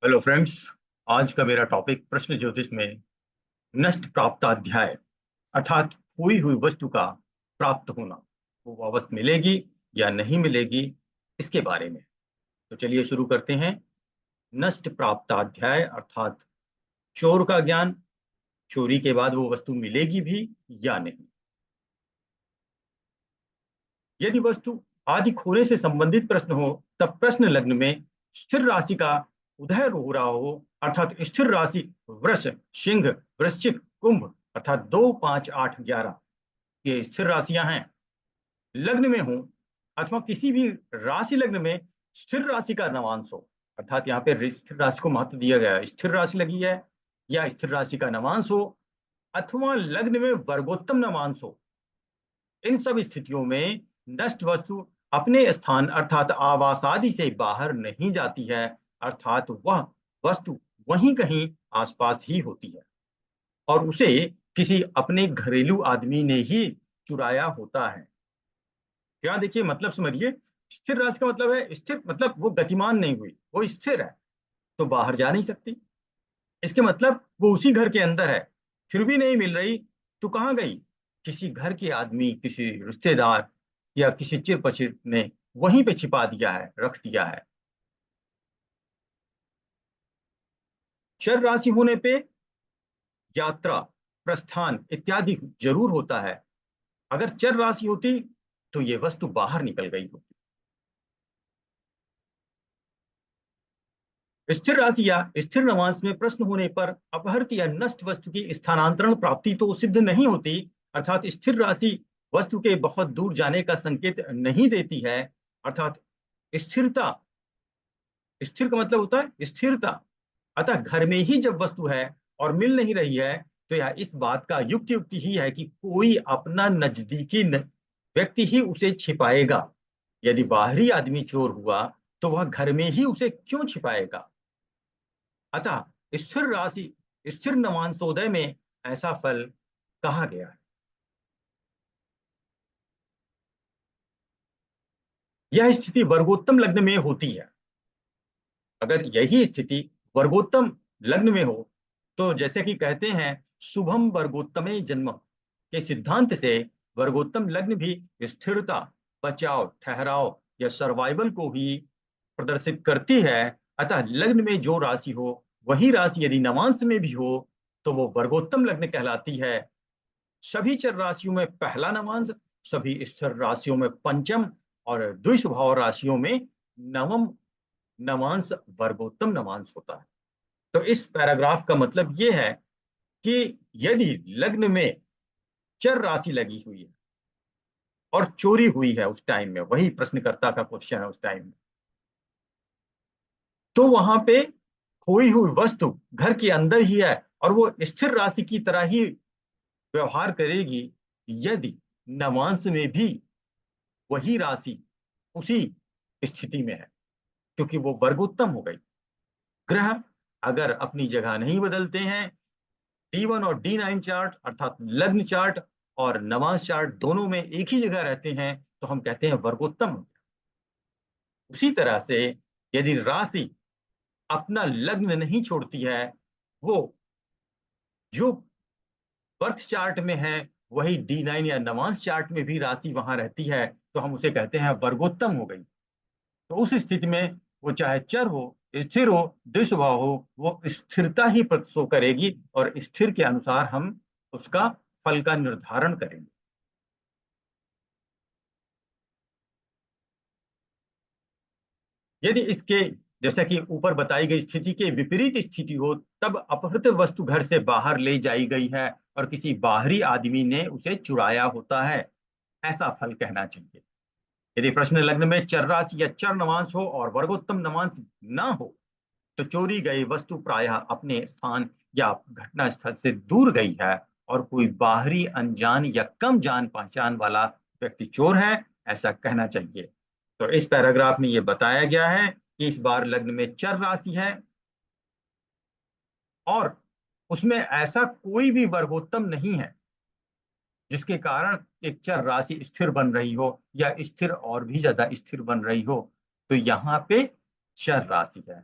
Hello friends. आज का मेरा टॉपिक प्रश्न ज्योतिष में नष्ट प्राप्ताध्याय अर्थात खोई हुई वस्तु का प्राप्त होना, वो वापस मिलेगी या नहीं मिलेगी, इसके बारे में। तो चलिए शुरू करते हैं। नष्ट प्राप्ताध्याय अर्थात चोर का ज्ञान। चोरी के बाद वो वस्तु मिलेगी भी या नहीं। यदि वस्तु आदि खोने से संबंधित प्रश्न हो, तब प्रश्न लग्न में स्थिर राशि का उदय हो रहा हो, अर्थात स्थिर राशि वृष, सिंह, वृश्चिक, कुंभ, अर्थात 2, 5, 8, 11 ये स्थिर राशियां हैं, लग्न में हो, अथवा किसी भी राशि लग्न में स्थिर राशि का नवांश हो। अर्थात यहाँ पे स्थिर राशि को महत्व दिया गया है, स्थिर राशि लगी है या स्थिर राशि का नवांश हो, अथवा लग्न में वर्गोत्तम नवांश हो। इन सब स्थितियों में नष्ट वस्तु अपने स्थान अर्थात आवास आदि से बाहर नहीं जाती है, अर्थात वह वस्तु वहीं कहीं आसपास ही होती है और उसे किसी अपने घरेलू आदमी ने ही चुराया होता है। क्या देखिए, मतलब समझिए। स्थिर राशि का मतलब है स्थिर, मतलब वो गतिमान नहीं हुई, वो स्थिर है तो बाहर जा नहीं सकती। इसके मतलब वो उसी घर के अंदर है, फिर भी नहीं मिल रही तो कहाँ गई? किसी घर के आदमी, किसी रिश्तेदार या किसी चिर परिचित ने वहीं पे छिपा दिया है, रख दिया है। चर राशि होने पे यात्रा, प्रस्थान इत्यादि जरूर होता है। अगर चर राशि होती तो ये वस्तु बाहर निकल गई होती। स्थिर राशि या स्थिर नवांश में प्रश्न होने पर अपहृत या नष्ट वस्तु की स्थानांतरण प्राप्ति तो सिद्ध नहीं होती, अर्थात स्थिर राशि वस्तु के बहुत दूर जाने का संकेत नहीं देती है। अर्थात स्थिरता, स्थिर का मतलब होता है स्थिरता। अतः घर में ही जब वस्तु है और मिल नहीं रही है, तो यह इस बात का युक्ति युक्ति ही है कि कोई अपना नजदीकी व्यक्ति ही उसे छिपाएगा। यदि बाहरी आदमी चोर हुआ तो वह घर में ही उसे क्यों छिपाएगा? अतः स्थिर राशि, स्थिर नवांशोदय में ऐसा फल कहा गया है। यह स्थिति वर्गोत्तम लग्न में होती है। अगर यही स्थिति वर्गोत्तम लग्न में हो, तो जैसे कि कहते हैं शुभम वर्गोत्तमे जन्म के सिद्धांत से वर्गोत्तम लग्न भी स्थिरता, बचाव, ठहराव या सर्वाइवल को ही प्रदर्शित करती है। अतः लग्न में जो राशि हो, वही राशि यदि नवांश में भी हो तो वो वर्गोत्तम लग्न कहलाती है। सभी चर राशियों में पहला नवांश, सभी स्थिर राशियों में पंचम और द्विस्वभाव राशियों में नवम नवांश वर्गोत्तम नवांश होता है। तो इस पैराग्राफ का मतलब ये है कि यदि लग्न में चर राशि लगी हुई है और चोरी हुई है उस टाइम में, वही प्रश्नकर्ता का क्वेश्चन है उस टाइम में, तो वहां पे खोई हुई वस्तु घर के अंदर ही है और वो स्थिर राशि की तरह ही व्यवहार करेगी यदि नवांश में भी वही राशि उसी स्थिति में है, क्योंकि वो वर्गोत्तम हो गई। ग्रह अगर अपनी जगह नहीं बदलते हैं, D1 और D9 चार्ट अर्थात लग्न चार्ट और नवांश चार्ट दोनों में एक ही जगह रहते हैं, तो हम कहते हैं वर्गोत्तम। उसी तरह से यदि राशि अपना लग्न नहीं छोड़ती है, वो जो बर्थ चार्ट में है वही D9 या नवांश चार्ट में भी राशि वहां रहती है, तो हम उसे कहते हैं वर्गोत्तम हो गई। तो उस स्थिति में वो चाहे चर हो, स्थिर हो, द्विस्वभाव हो, वो स्थिरता ही शो करेगी और स्थिर के अनुसार हम उसका फल का निर्धारण करेंगे। यदि इसके जैसा कि ऊपर बताई गई स्थिति के विपरीत स्थिति हो, तब अपहृत वस्तु घर से बाहर ले जाई गई है और किसी बाहरी आदमी ने उसे चुराया होता है, ऐसा फल कहना चाहिए। यदि प्रश्न लग्न में चर राशि या चर नवांश हो और वर्गोत्तम नवांश ना हो, तो चोरी गई वस्तु प्रायः अपने स्थान या घटना स्थल से दूर गई है और कोई बाहरी अनजान या कम जान पहचान वाला व्यक्ति चोर है, ऐसा कहना चाहिए। तो इस पैराग्राफ में यह बताया गया है कि इस बार लग्न में चर राशि है और उसमें ऐसा कोई भी वर्गोत्तम नहीं है जिसके कारण एक चर राशि स्थिर बन रही हो या स्थिर और भी ज्यादा स्थिर बन रही हो। तो यहाँ पे चर राशि है।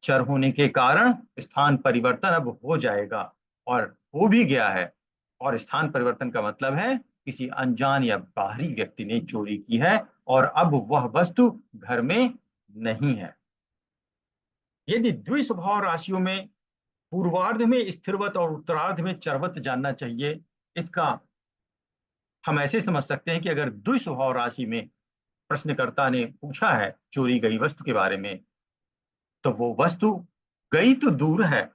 चर होने के कारण स्थान परिवर्तन अब हो जाएगा और हो भी गया है। और स्थान परिवर्तन का मतलब है किसी अनजान या बाहरी व्यक्ति ने चोरी की है और अब वह वस्तु घर में नहीं है। यदि द्विस्वभाव राशियों में पूर्वार्ध में स्थिरवत और उत्तरार्ध में चरवत जानना चाहिए, इसका हम ऐसे समझ सकते हैं कि अगर द्विस्वभाव राशि में प्रश्नकर्ता ने पूछा है चोरी गई वस्तु के बारे में, तो वो वस्तु गई तो दूर है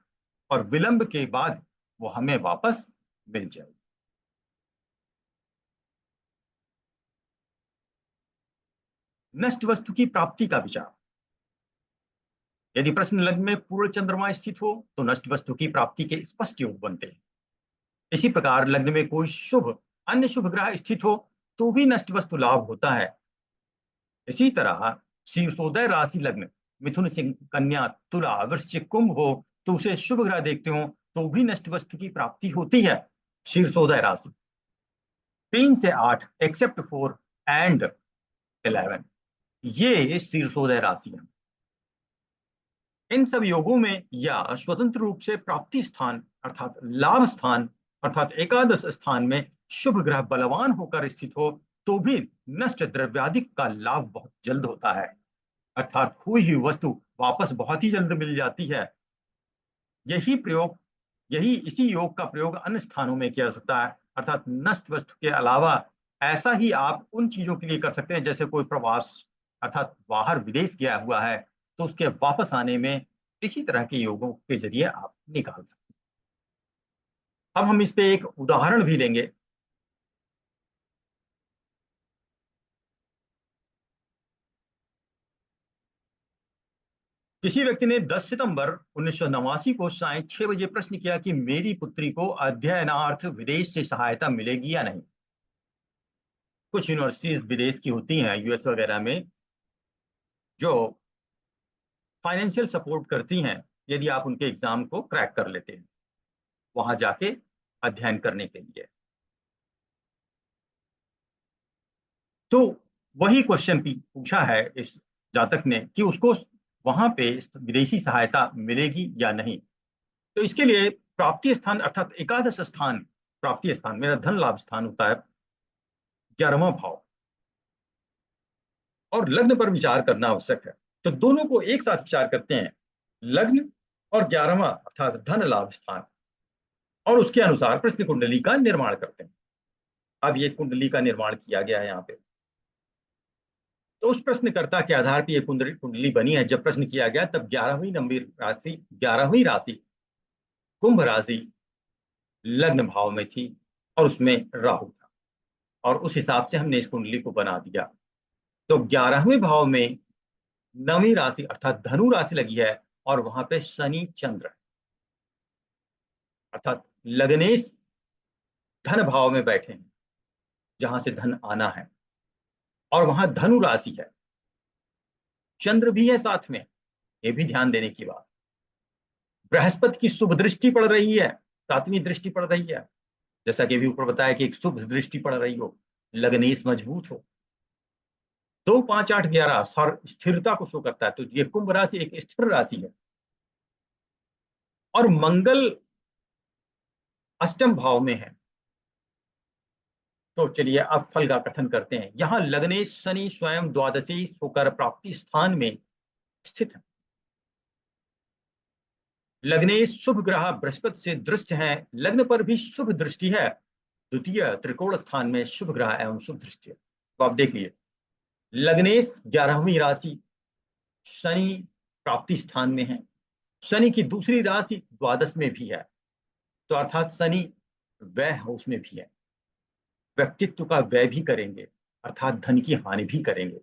और विलंब के बाद वो हमें वापस मिल जाएगी। नष्ट वस्तु की प्राप्ति का विचार। यदि प्रश्न लग्न में पूर्ण चंद्रमा स्थित हो तो नष्ट वस्तु की प्राप्ति के स्पष्ट योग बनते हैं। इसी प्रकार लग्न में कोई शुभ अन्य शुभ ग्रह स्थित हो तो भी नष्ट वस्तु लाभ होता है। इसी तरह शीर्षोदय राशि लग्न मिथुन सिंह कन्या तुला वृश्चिक कुंभ हो तो उसे शुभ ग्रह देखते हो तो भी नष्ट वस्तु की प्राप्ति होती है। शीर्षोदय राशि 3 से 8 एक्सेप्ट 4 एंड 11, ये शीर्षोदय राशि है। इन सब योगों में या स्वतंत्र रूप से प्राप्ति स्थान अर्थात लाभ स्थान अर्थात एकादश स्थान में शुभ ग्रह बलवान होकर स्थित हो तो भी नष्ट द्रव्यादिक का लाभ बहुत जल्द होता है, अर्थात खोई हुई वस्तु वापस बहुत ही जल्द मिल जाती है। यही प्रयोग यही इसी योग का प्रयोग अन्य स्थानों में किया जा सकता है, अर्थात नष्ट वस्तु के अलावा ऐसा ही आप उन चीजों के लिए कर सकते हैं जैसे कोई प्रवास अर्थात बाहर विदेश गया हुआ है तो उसके वापस आने में इसी तरह के योगों के जरिए आप निकाल सकते हैं। अब हम इस पे एक उदाहरण भी लेंगे। किसी व्यक्ति ने 10 सितंबर 1989 को साय 6 बजे प्रश्न किया कि मेरी पुत्री को अध्ययनार्थ विदेश से सहायता मिलेगी या नहीं। कुछ यूनिवर्सिटीज विदेश की होती हैं यूएस वगैरह में जो फाइनेंशियल सपोर्ट करती हैं यदि आप उनके एग्जाम को क्रैक कर लेते हैं वहां जाके अध्ययन करने के लिए। तो वही क्वेश्चन पूछा है इस जातक ने कि उसको वहां पे विदेशी सहायता मिलेगी या नहीं। तो इसके लिए प्राप्ति स्थान अर्थात एकादश स्थान, प्राप्ति स्थान मेरा धन लाभ स्थान होता है 11वां भाव, और लग्न पर विचार करना आवश्यक है। तो दोनों को एक साथ विचार करते हैं, लग्न और 11वां अर्थात धन लाभ स्थान, और उसके अनुसार प्रश्न कुंडली का निर्माण करते हैं। अब ये कुंडली का निर्माण किया गया है यहाँ पे, तो उस प्रश्नकर्ता के आधार पर ये कुंडली बनी है। जब प्रश्न किया गया तब 11वीं राशि कुंभ राशि लग्न भाव में थी और उसमें राहु था, और उस हिसाब से हमने इस कुंडली को बना दिया। तो 11वें भाव में 9वीं राशि अर्थात धनु राशि लगी है और वहां पे शनि चंद्र अर्थात लग्नेश धन भाव में बैठे हैं जहां से धन आना है, और वहां धनु राशि है, चंद्र भी है साथ में। ये भी ध्यान देने की बात। बृहस्पति की शुभ दृष्टि पड़ रही है, 7वीं दृष्टि पड़ रही है, जैसा कि अभी ऊपर बताया कि एक शुभ दृष्टि पड़ रही हो, लग्नेश मजबूत हो। 2 5 8 11 स्थिरता को शो करता है, तो ये कुंभ राशि एक स्थिर राशि है। और मंगल अष्टम भाव में है। तो चलिए अब फल का कथन करते हैं। यहां लग्नेश शनि स्वयं द्वादशी होकर प्राप्ति स्थान में स्थित है। लग्नेश शुभ ग्रह बृहस्पति से दृष्ट है, लग्न पर भी शुभ दृष्टि है, द्वितीय त्रिकोण स्थान में शुभ ग्रह एवं शुभ दृष्टि है। तो आप देखिए लग्नेश 11वीं राशि शनि प्राप्ति स्थान में है, शनि की दूसरी राशि द्वादश में भी है, तो अर्थात शनि व्यय हाउस में भी है, व्यक्तित्व का व्यय भी करेंगे अर्थात धन की हानि भी करेंगे।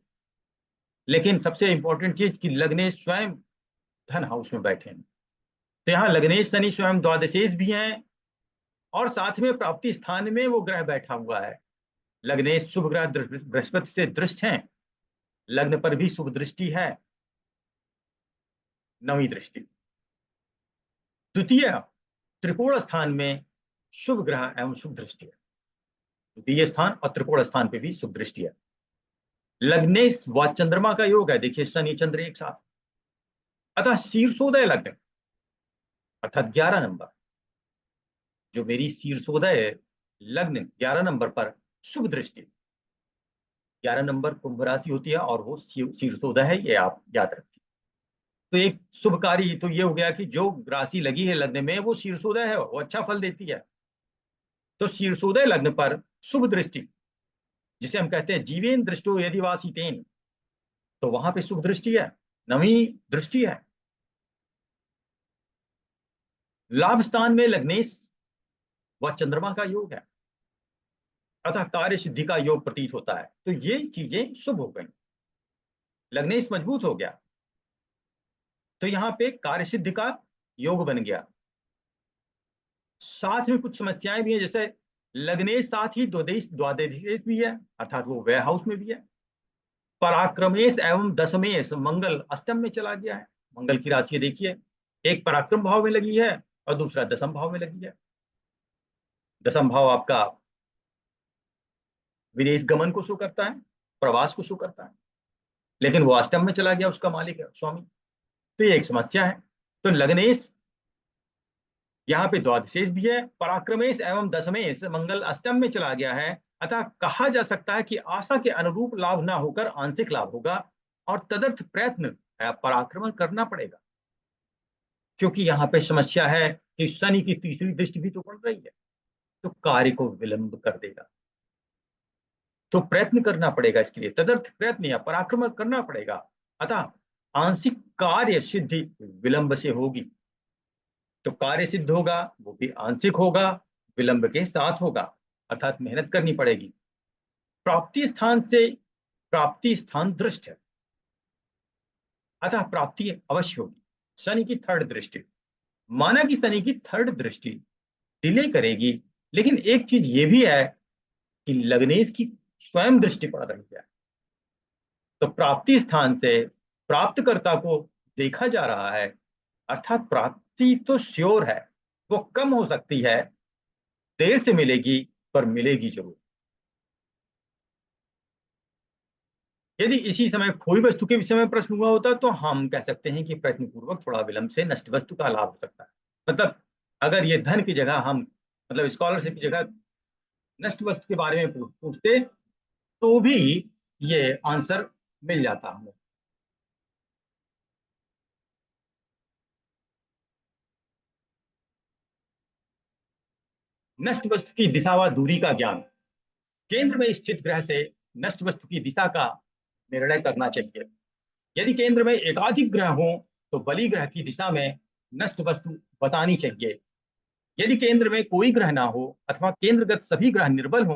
लेकिन सबसे इंपॉर्टेंट चीज कि लग्नेश स्वयं धन हाउस में बैठे हैं, तो यहाँ लग्नेश शनि स्वयं द्वादशेश भी हैं और साथ में प्राप्ति स्थान में वो ग्रह बैठा हुआ है। लग्नेश शुभ ग्रह बृहस्पति से दृष्ट हैं, लग्न पर भी शुभ दृष्टि है, 9वीं दृष्टि। द्वितीय त्रिकोण स्थान में शुभ ग्रह एवं शुभ दृष्टि है, द्वितीय स्थान और त्रिकोण स्थान पे भी शुभ दृष्टि है। लग्नेश व चंद्रमा का योग है, देखिए शनि चंद्र एक साथ, अतः शीर्षोदय लग्न अर्थात 11 नंबर, जो मेरी शीर्षोदय लग्न 11 नंबर पर शुभ दृष्टि, 11 नंबर कुंभ राशि होती है और वो शीर्षोदय है, ये आप याद रखिए। तो एक शुभकारी तो ये हो गया कि जो राशि लगी है लग्न में वो शीर्षोदय है, वो अच्छा फल देती है। तो शीर्षोदय लग्न पर शुभ दृष्टि, जिसे हम कहते हैं जीवेन दृष्टो यदि वासितेन, तो वहां पे शुभ दृष्टि है, नवी दृष्टि है। लाभ स्थान में लग्नेश व चंद्रमा का योग है, अतः कार्य सिद्धि का योग प्रतीत होता है। तो ये चीजें शुभ हो गई, लग्नेश मजबूत हो गया, तो यहाँ पे कार्य सिद्धि का योग बन गया। साथ में कुछ समस्याएं भी हैं, जैसे लग्नेश साथ ही द्वादशेश भी है, अर्थात वो व्यय हाउस में भी है। पराक्रमेश एवं दशमेश मंगल अष्टम में चला गया है। मंगल की राशि देखिए, एक पराक्रम भाव में लगी है और दूसरा दशम भाव में लगी है। दशम भाव आपका विदेश गमन को शो करता है, प्रवास को शो करता है, लेकिन वो अष्टम में चला गया, उसका मालिक है स्वामी, तो ये एक समस्या है। तो लग्नेश यहाँ पे द्वादशेश भी है, पराक्रमेश एवं दशमेश मंगल अष्टम में चला गया है, अतः कहा जा सकता है कि आशा के अनुरूप लाभ ना होकर आंशिक लाभ होगा और तदर्थ प्रयत्न पराक्रमण करना पड़ेगा, क्योंकि यहाँ पे समस्या है कि शनि की तीसरी दृष्टि भी तो पड़ रही है, तो कार्य को विलंब कर देगा। तो प्रयत्न करना पड़ेगा, इसके लिए तदर्थ प्रयत्न या पराक्रमण करना पड़ेगा, अतः आंशिक कार्य सिद्धि विलंब से होगी। तो कार्य सिद्ध होगा वो भी आंशिक होगा, विलंब के साथ होगा, अर्थात मेहनत करनी पड़ेगी। प्राप्ति स्थान से प्राप्ति स्थान दृष्ट है, अतः प्राप्ति अवश्य होगी। शनि की थर्ड दृष्टि, माना कि शनि की थर्ड दृष्टि डिले करेगी, लेकिन एक चीज ये भी है कि लग्नेश की स्वयं दृष्टि पड़ रही है, तो प्राप्ति स्थान से प्राप्तकर्ता को देखा जा रहा है, अर्थात प्राप्ति तो श्योर है, वो कम हो सकती है, देर से मिलेगी पर मिलेगी जरूर। यदि इसी समय खोई वस्तु के विषय में प्रश्न हुआ होता तो हम कह सकते हैं कि प्रयत्न पूर्वक थोड़ा विलंब से नष्ट वस्तु का लाभ हो सकता है। मतलब अगर ये धन की जगह हम, मतलब स्कॉलरशिप की जगह नष्ट वस्तु के बारे में पूछते तो भी ये आंसर मिल जाता हमें। नष्ट वस्तु की दिशा व दूरी का ज्ञान, केंद्र में स्थित ग्रह से नष्ट वस्तु की दिशा का निर्णय करना चाहिए। यदि केंद्र में एकाधिक ग्रह हो तो बली ग्रह की दिशा में नष्ट वस्तु बतानी चाहिए। यदि केंद्र में कोई ग्रह ना हो अथवा केंद्रगत सभी ग्रह निर्बल हो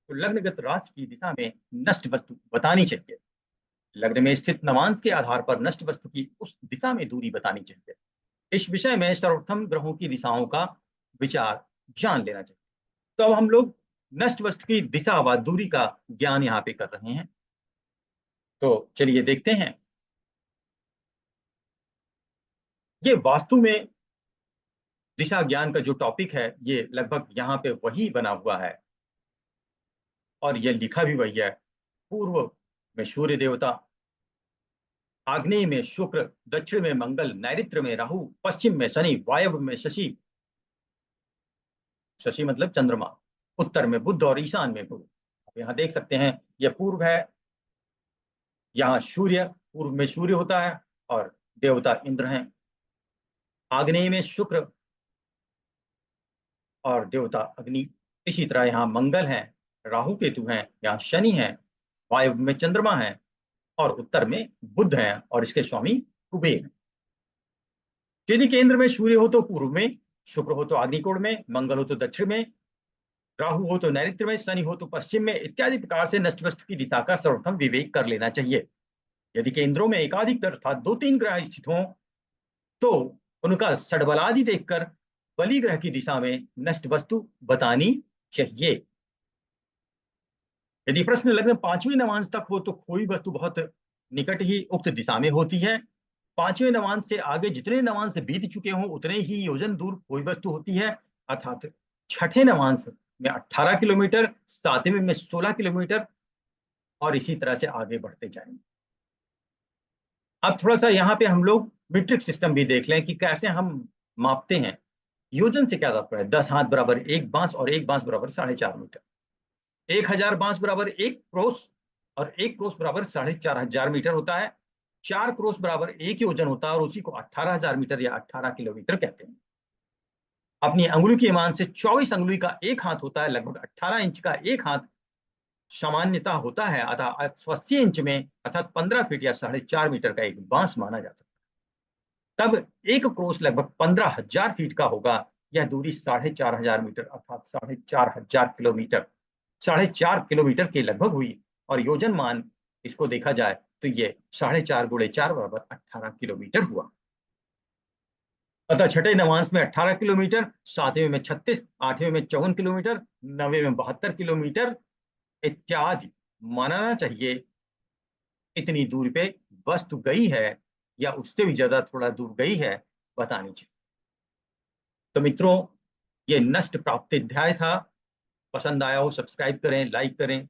तो लग्नगत राशि की दिशा में नष्ट वस्तु बतानी चाहिए। लग्न में स्थित नवांश के आधार पर नष्ट वस्तु की उस दिशा में दूरी बतानी चाहिए। इस विषय में सर्वोत्तम ग्रहों की दिशाओं का विचार जान लेना चाहिए। तो अब हम लोग नष्ट वस्तु की दिशा व दूरी का ज्ञान यहाँ पे कर रहे हैं, तो चलिए देखते हैं। ये वास्तु में दिशा ज्ञान का जो टॉपिक है ये लगभग यहाँ पे वही बना हुआ है, और ये लिखा भी वही है। पूर्व में सूर्य देवता, आग्नेय में शुक्र, दक्षिण में मंगल, नैऋत्य में राहु, पश्चिम में शनि, वायव्य में शशि, शशि मतलब चंद्रमा, उत्तर में बुध और ईशान में गुरु। आप यहाँ देख सकते हैं यह पूर्व है, यहाँ सूर्य, पूर्व में सूर्य होता है और देवता इंद्र हैं। आग्नेय में शुक्र और देवता अग्नि। इसी तरह यहाँ मंगल है, राहु केतु हैं, यहाँ शनि है, वायव्य में चंद्रमा है और उत्तर में बुध है और इसके स्वामी कुबेर हैं। यदि केंद्र में सूर्य हो तो पूर्व में, शुक्र हो तो अग्निकोण में, मंगल हो तो दक्षिण में, राहु हो तो नैऋत्य में, शनि हो तो पश्चिम में, इत्यादि प्रकार से नष्ट वस्तु की दिशा का सर्वप्रथम विवेक कर लेना चाहिए। यदि केंद्रों में एकाधिक अर्थात दो तीन ग्रह स्थित हों तो उनका षडबलादि देखकर बलि ग्रह की दिशा में नष्ट वस्तु बतानी चाहिए। यदि प्रश्न लग्न पांचवें नवांश तक हो तो कोई वस्तु बहुत निकट ही उक्त दिशा में होती है। पांचवें नवांश से आगे जितने नवांश बीत चुके हों उतने ही योजन दूर कोई वस्तु होती है, अर्थात छठे नवांश में 18 किलोमीटर, सातवें में 16 किलोमीटर और इसी तरह से आगे बढ़ते जाएंगे। अब थोड़ा सा यहाँ पे हम लोग मीट्रिक सिस्टम भी देख लें कि कैसे हम मापते हैं। योजन से क्या तात्पर्य है? 10 हाथ बराबर 1 बांस और 1 बांस बराबर 4.5 मीटर। 1000 बांस बराबर 1 क्रोस और 1 क्रोस बराबर 4500 मीटर होता है। 4 क्रोस बराबर 1 योजन होता है और उसी को 18,000 मीटर या 18 किलोमीटर कहते हैं। अपनी अंगुली के मान से 24 अंगुली का एक हाथ होता है, लगभग 18 इंच का एक हाथ सामान्यता होता है, अतः 180 इंच में अर्थात 15 फीट या 4.5 मीटर का एक बांस माना जा सकता है। तब एक क्रोस लगभग 15,000 फीट का होगा। यह दूरी 4,500 मीटर अर्थात 4,500 किलोमीटर 4.5 किलोमीटर के लगभग हुई। और योजन मान इसको देखा जाए तो ये 4.5 गुणे 4 बराबर 18 किलोमीटर हुआ। अतः छठे नवांश में 18 किलोमीटर, सातवें में 36, आठवें में 54 किलोमीटर, नवे में 72 किलोमीटर इत्यादि मानना चाहिए। इतनी दूर पे वस्तु गई है या उससे भी ज्यादा थोड़ा दूर गई है, बतानी चाहिए। तो मित्रों, ये नष्ट प्राप्ति अध्याय था। पसंद आया हो सब्सक्राइब करें, लाइक करें।